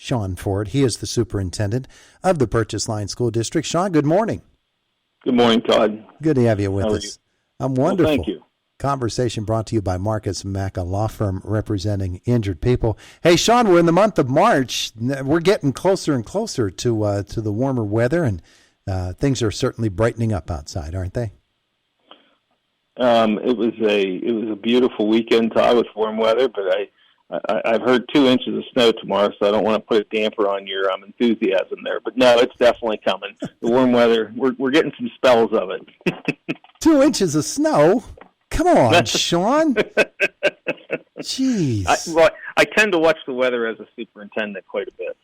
Shawn Ford. He is the superintendent of the Purchase Line School District. Shawn, good morning. Good morning, Todd. Good to have you with How are us. you? I'm wonderful. Well, thank you. Conversation brought to you by Marcus Mack, a law firm representing injured people. Hey, Shawn, we're in the month of March. We're getting closer and closer to the warmer weather, and things are certainly brightening up outside, aren't they? It was a beautiful weekend, Todd, with warm weather, but I've heard 2 inches of snow tomorrow, so I don't want to put a damper on your enthusiasm there. But no, it's definitely coming. The warm weather, we're getting some spells of it. 2 inches of snow? Come on, Shawn. Jeez. I tend to watch the weather as a superintendent quite a bit.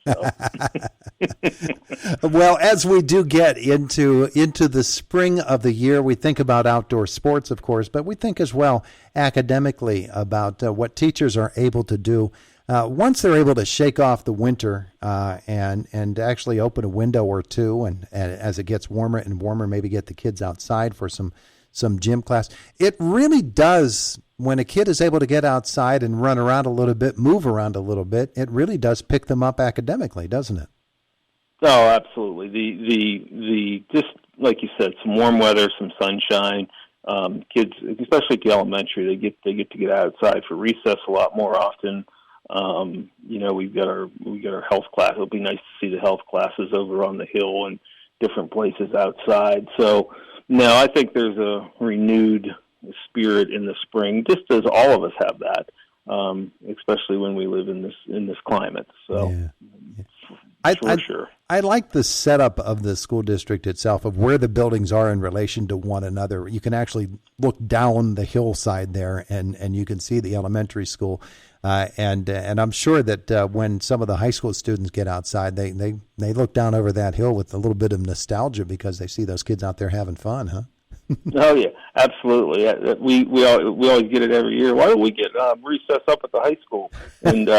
So. Well, as we do get into the spring of the year, we think about outdoor sports, of course, but we think as well academically about what teachers are able to do once they're able to shake off the winter and actually open a window or two, and as it gets warmer and warmer, maybe get the kids outside for some gym class. It really does, when a kid is able to get outside and run around a little bit, move around a little bit, it really does pick them up academically, doesn't it? Oh, absolutely. The just like you said, some warm weather, some sunshine. Kids, especially at the elementary, they get to get outside for recess a lot more often. We've got our health class. It'll be nice to see the health classes over on the hill and different places outside. So, no, I think there's a renewed spirit in the spring, just as all of us have that, especially when we live in this climate. So, yeah. Sure. I like the setup of the school district itself, of where the buildings are in relation to one another. You can actually look down the hillside there, and you can see the elementary school. And I'm sure that when some of the high school students get outside, they look down over that hill with a little bit of nostalgia because they see those kids out there having fun, huh? Oh yeah, absolutely. We always get it every year. Why don't we get recess up at the high school? And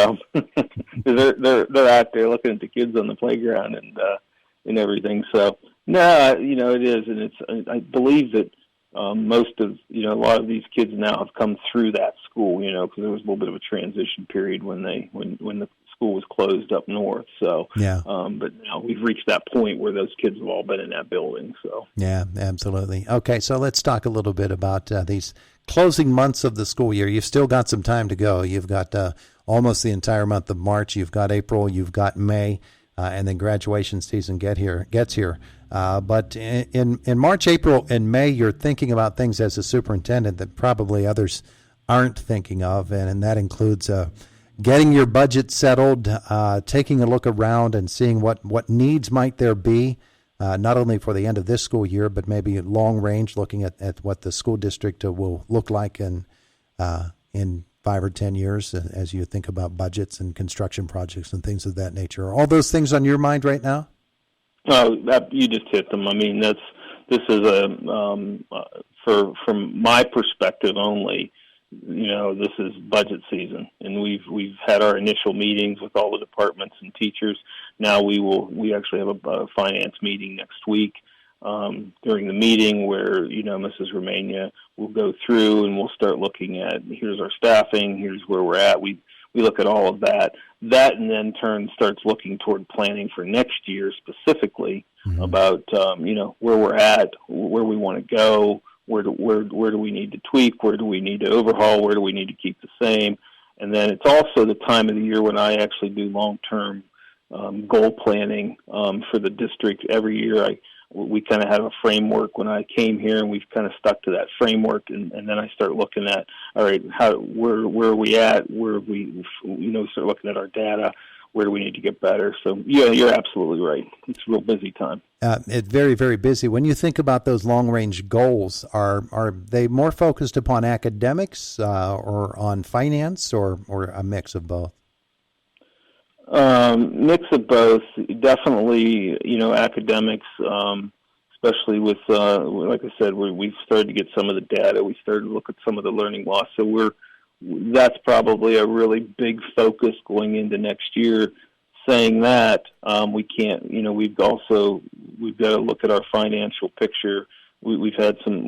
they're out there looking at the kids on the playground and everything. So no, it is, and it's. I believe that most of a lot of these kids now have come through that school. Because there was a little bit of a transition period when the school was closed up north. So yeah. But now we've reached that point where those kids have all been in that building. So yeah, absolutely. Okay, so let's talk a little bit about these closing months of the school year. You've still got some time to go. You've got almost the entire month of March. You've got April. You've got May, and then graduation season gets here. But in March, April, and May, you're thinking about things as a superintendent that probably others aren't thinking of, and that includes getting your budget settled, taking a look around and seeing what needs might there be, not only for the end of this school year, but maybe long range, looking at what the school district will look like in 5 or 10 years as you think about budgets and construction projects and things of that nature. Are all those things on your mind right now? Oh, you just hit them. I mean, this is from my perspective only. This is budget season, and we've had our initial meetings with all the departments and teachers. Now we actually have a finance meeting next week. During the meeting, where Mrs. Romania will go through and we'll start looking at, here's our staffing, here's where we're at. We look at all of that, and then starts looking toward planning for next year specifically, mm-hmm. about where we're at, where we want to go. Where do we need to tweak? Where do we need to overhaul? Where do we need to keep the same? And then it's also the time of the year when I actually do long-term goal planning for the district. Every year we kind of have a framework when I came here, and we've kind of stuck to that framework. And then I start looking at, all right, where are we at? Where have we, start looking at our data. Where do we need to get better? So, yeah, you're absolutely right. It's a real busy time. It's very, very busy. When you think about those long-range goals, are they more focused upon academics or on finance or a mix of both? Mix of both. Definitely, academics, especially with, like I said, we've started to get some of the data. We started to look at some of the learning loss. So that's probably a really big focus going into next year. Saying that, we can't, we've got to look at our financial picture. We've had some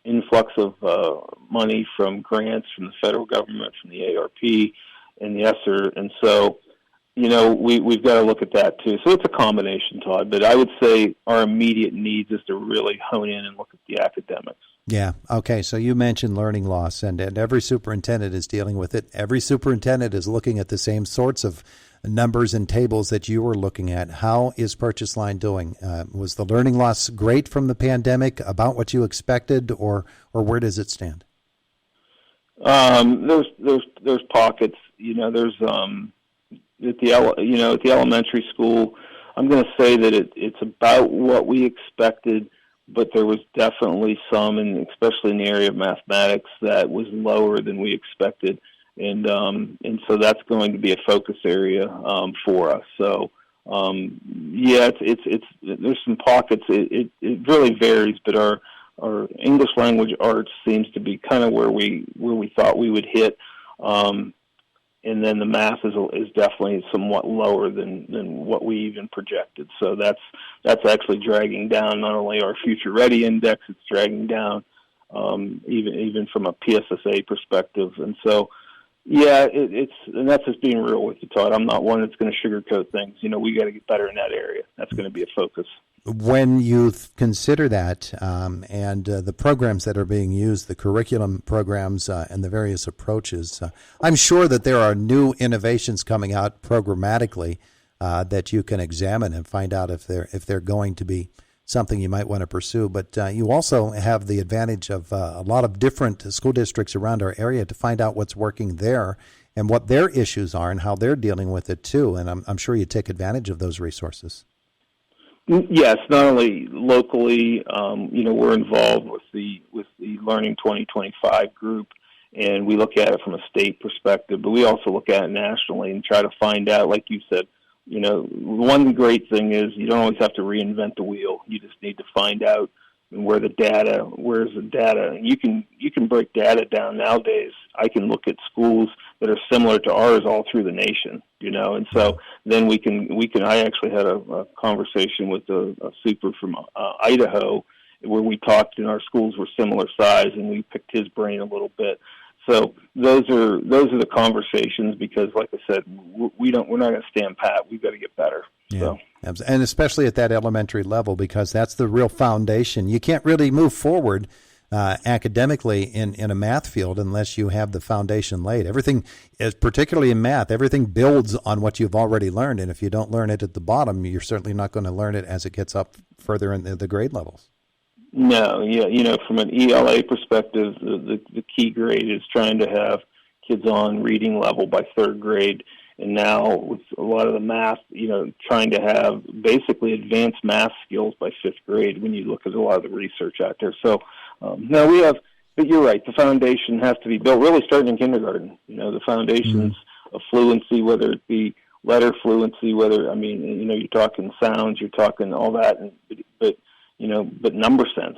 influx of money from grants from the federal government, from the ARP and the ESSER, and so, we've got to look at that too. So it's a combination, Todd. But I would say our immediate needs is to really hone in and look at the academics. Yeah. Okay. So you mentioned learning loss, and every superintendent is dealing with it. Every superintendent is looking at the same sorts of numbers and tables that you were looking at. How is Purchase Line doing? Was the learning loss great from the pandemic, about what you expected, or where does it stand? There's pockets. There's at the elementary school, I'm going to say that it's about what we expected, but there was definitely some, and especially in the area of mathematics, that was lower than we expected, and so that's going to be a focus area for us. So it's there's some pockets. It really varies, but our English language arts seems to be kind of where we thought we would hit. And then the math is definitely somewhat lower than what we even projected. So that's actually dragging down not only our Future Ready Index, it's dragging down even from a PSSA perspective. And so, and that's just being real with you, Todd. I'm not one that's going to sugarcoat things. We got to get better in that area. That's going to be a focus. When you consider that and the programs that are being used, the curriculum programs and the various approaches, I'm sure that there are new innovations coming out programmatically that you can examine and find out if they're going to be something you might want to pursue. But you also have the advantage of a lot of different school districts around our area to find out what's working there and what their issues are and how they're dealing with it too. And I'm sure you take advantage of those resources. Yes, not only locally, we're involved with the Learning 2025 group, and we look at it from a state perspective, but we also look at it nationally and try to find out, like you said, one great thing is you don't always have to reinvent the wheel. You just need to find out where's the data. You can break data down nowadays. I can look at schools that are similar to ours all through the nation, and so then we can. I actually had a conversation with a super from Idaho, where we talked, and our schools were similar size, and we picked his brain a little bit. So those are the conversations, because, like I said, we're not going to stand pat. We've got to get better. Yeah. So. And especially at that elementary level, because that's the real foundation. You can't really move forward academically in a math field unless you have the foundation laid. Everything, particularly in math, everything builds on what you've already learned. And if you don't learn it at the bottom, you're certainly not going to learn it as it gets up further in the grade levels. No, from an ELA perspective, the key grade is trying to have kids on reading level by third grade. And now with a lot of the math, trying to have basically advanced math skills by fifth grade when you look at a lot of the research out there. So, no, we have, but you're right, the foundation has to be built really starting in kindergarten. The foundations of fluency, whether it be letter fluency, you're talking sounds, you're talking all that, but number sense,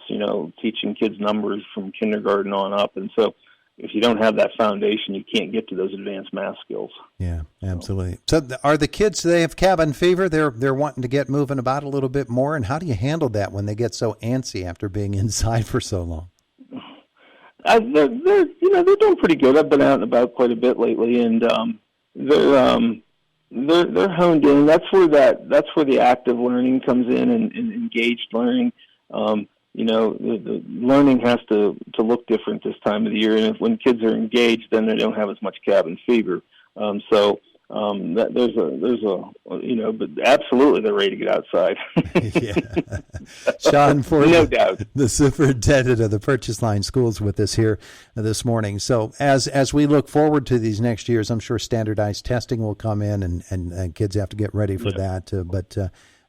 teaching kids numbers from kindergarten on up. And so if you don't have that foundation, you can't get to those advanced math skills. Yeah, absolutely. So are the kids, they have cabin fever? They're wanting to get moving about a little bit more. And how do you handle that when they get so antsy after being inside for so long? They're doing pretty good. I've been out and about quite a bit lately, and they're honed in. That's where the active learning comes in, and engaged learning. The learning has to look different this time of the year, and when kids are engaged, then they don't have as much cabin fever. But absolutely they're ready to get outside. Yeah. Shawn Ford, no doubt, the superintendent of the Purchase Line Schools, with us here this morning. So as we look forward to these next years, I'm sure standardized testing will come in, and kids have to get ready for that.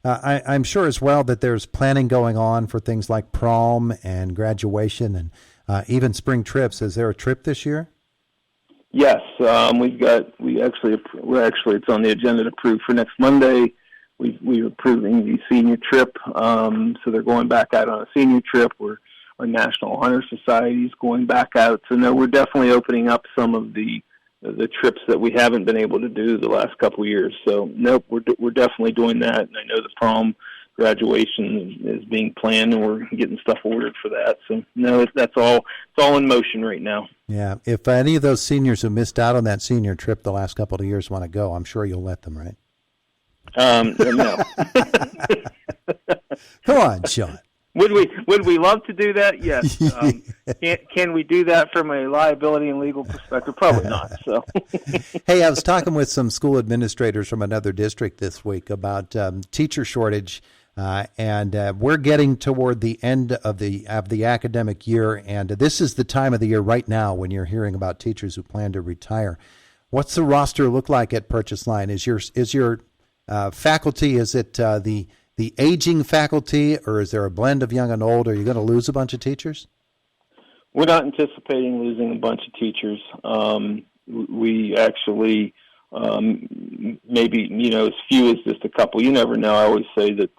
I'm sure as well that there's planning going on for things like prom and graduation and even spring trips. Is there a trip this year? Yes, it's on the agenda to approve for next Monday. We're approving the senior trip, so they're going back out on a senior trip. Our National Honor Society is going back out. So no, we're definitely opening up some of the trips that we haven't been able to do the last couple of years. So nope, we're definitely doing that. And I know the prom graduation is being planned, and we're getting stuff ordered for that. So no, it's all in motion right now. Yeah. If any of those seniors who missed out on that senior trip the last couple of years want to go, I'm sure you'll let them, right? No. Come on, Shawn. Would we love to do that? Yes. Can we do that from a liability and legal perspective? Probably not. So, Hey, I was talking with some school administrators from another district this week about teacher shortage, and we're getting toward the end of the academic year, and this is the time of the year right now when you're hearing about teachers who plan to retire. What's the roster look like at Purchase Line? Is your faculty? Is it the aging faculty, or is there a blend of young and old? Are you going to lose a bunch of teachers? we're not anticipating losing a bunch of teachers. We actually maybe as few as just a couple. You never know. I always say that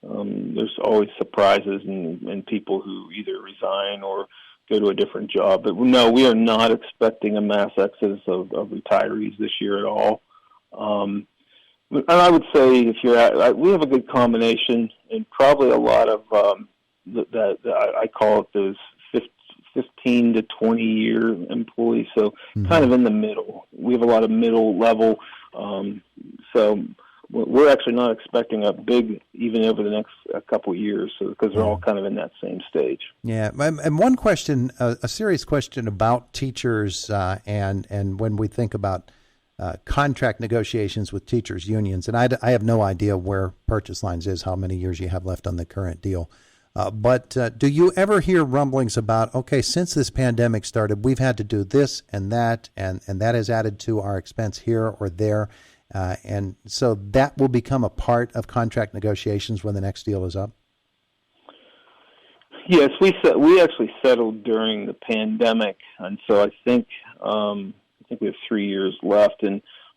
there's always surprises and people who either resign or go to a different job. But no, we are not expecting a mass exodus of retirees this year at all. And I would say if we have a good combination, and probably a lot of that I call it those 15 to 20 year employees. So kind of in the middle. We have a lot of middle level. So we're actually not expecting a big, even over the next couple of years, because they're all kind of in that same stage. Yeah, and one question, a serious question about teachers, and when we think about contract negotiations with teachers unions, and I have no idea where Purchase Lines is, how many years you have left on the current deal. But do you ever hear rumblings about, okay, since this pandemic started, we've had to do this and that has added to our expense here or there, and so that will become a part of contract negotiations when the next deal is up? Yes, we actually settled during the pandemic, and so I think we have 3 years left.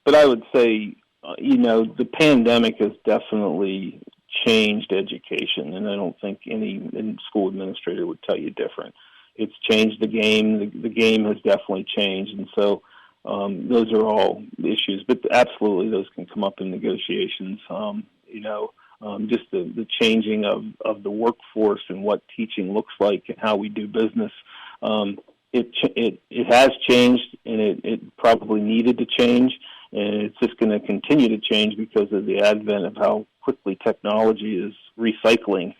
But I would say, the pandemic has definitely changed education, and I don't think any school administrator would tell you different. It's changed the game. The game has definitely changed, and so those are all issues. But absolutely, those can come up in negotiations. Just the changing of the workforce and what teaching looks like and how we do business. It has changed, and it probably needed to change, and it's just going to continue to change because of the advent of how quickly technology is recycling,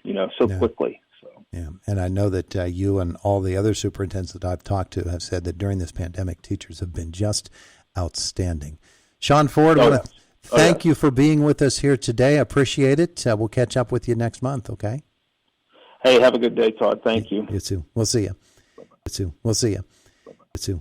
quickly. So. Yeah, and I know that you and all the other superintendents that I've talked to have said that during this pandemic, teachers have been just outstanding. Shawn Ford, I want to thank you for being with us here today. I appreciate it. We'll catch up with you next month, okay? Hey, have a good day, Todd. Thank you. You too. We'll see you. You too. We'll see you. You too.